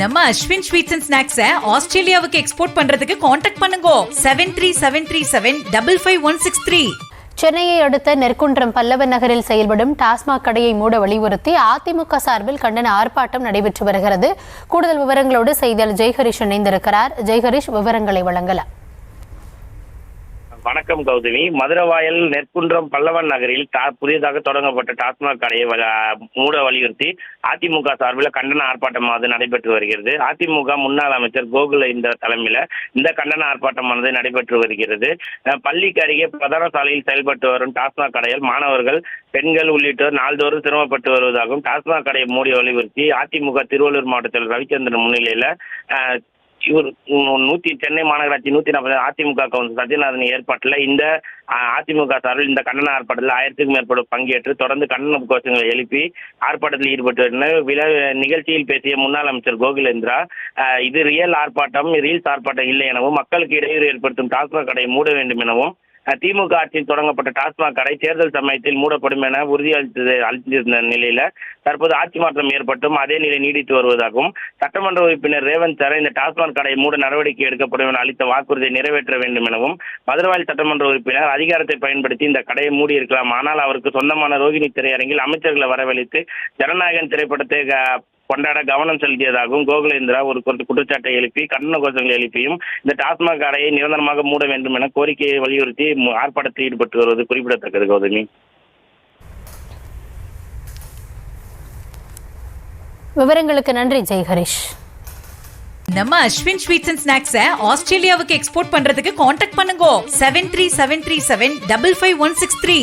நம்ம Ashwin sweets and ஸ்நாக்ஸை ஆஸ்திரேலியாவுக்கு export பண்றதுக்கு காண்டாக்ட் பண்ணுங்க 7373755163. சென்னையை அடுத்த நெற்குன்றம் பல்லவன் நகரில் செயல்படும் டாஸ்மாக் கடையை மூட வலியுறுத்தி அதிமுக சார்பில் கண்டன ஆர்ப்பாட்டம் நடைபெற்று வருகிறது. கூடுதல் விவரங்களோடு செய்தியாளர் ஜெய்ஹரிஷ் இணைந்திருக்கிறார். ஜெய்ஹரிஷ், விவரங்களை வழங்கலாம். வணக்கம் கௌதமி. மதுரவாயல் நெற்குன்றம் பல்லவன் நகரில் புதியதாக தொடங்கப்பட்ட டாஸ்மாக் கடையை மூட வலியுறுத்தி அதிமுக சார்பில் கண்டன ஆர்ப்பாட்டமானது நடைபெற்று வருகிறது. அதிமுக முன்னாள் அமைச்சர் கோகுலேந்திரா தலைமையில இந்த கண்டன ஆர்ப்பாட்டமானது நடைபெற்று வருகிறது. பள்ளிக்கு அருகே பிரதான சாலையில் செயல்பட்டு வரும் டாஸ்மாக் கடையில் மாணவர்கள், பெண்கள் உள்ளிட்டோர் நாள்தோறும் சிரமப்பட்டு வருவதாகவும் டாஸ்மாக் கடையை மூடி வலியுறுத்தி அதிமுக திருவள்ளூர் மாவட்டத்தில் ரவிச்சந்திரன் முன்னிலையில சென்னை மாநகராட்சி 140 அதிமுக கவுன்சிலர் சத்யநாதன் ஏற்பாட்டில் இந்த அதிமுக சார்பில் இந்த கண்டன ஆர்ப்பாட்டத்தில் 1000க்கும் மேற்பட்ட பங்கேற்று தொடர்ந்து கண்டன கோஷங்களை எழுப்பி ஆர்ப்பாட்டத்தில் ஈடுபட்டு நிகழ்ச்சியில் பேசிய முன்னாள் அமைச்சர் கோகுலேந்திரா, இது ரீல்ஸ் ஆர்ப்பாட்டம் இல்லை எனவும் மக்களுக்கு இடையூறு ஏற்படுத்தும் டாஸ்மாக் கடையை மூட வேண்டும் எனவும் திமுக ஆட்சியில் தொடங்கப்பட்ட டாஸ்மாக் கடை தேர்தல் சமயத்தில் மூடப்படும் என அளித்திருந்த நிலையில தற்போது ஆட்சி மாற்றம் ஏற்பட்டும் அதே நிலை நீடித்து வருவதாகவும் சட்டமன்ற உறுப்பினர் ரேவந்த் சார் இந்த டாஸ்மாக் கடை மூட நடவடிக்கை எடுக்கப்படும் என அளித்த வாக்குறுதியை நிறைவேற்ற வேண்டும் எனவும் மதுரவாயல் சட்டமன்ற உறுப்பினர் அதிகாரத்தை பயன்படுத்தி இந்த கடையை மூடி இருக்கலாம், ஆனால் அவருக்கு சொந்தமான ரோகிணி திரையரங்கில் அமைச்சர்களை வரவழைத்து ஜனநாயகன் திரைப்படத்தை கொண்டாட கவனம் செலுத்தியதாகவும் கோகுலேந்திரா ஒரு குற்றச்சாட்டை எழுப்பி கண்டன கோஷங்களை எழுப்பியும் இந்த டாஸ்மாக் கடையை நிரந்தரமாக மூட வேண்டும் என கோரிக்கையை வலியுறுத்தி ஆர்ப்பாட்டத்தில் ஈடுபட்டு வருவது குறிப்பிடத்தக்கது. கௌதமி, விவரங்களுக்கு நன்றி ஜெய்ஹரிஷ். நம்ம அஸ்வின் ஸ்வீட்ஸ் அண்ட் ஸ்நாக்ஸை ஆஸ்திரேலியாவுக்கு எக்ஸ்போர்ட் பண்றதுக்கு காண்டாக்ட் பண்ணுங்க 7373755163.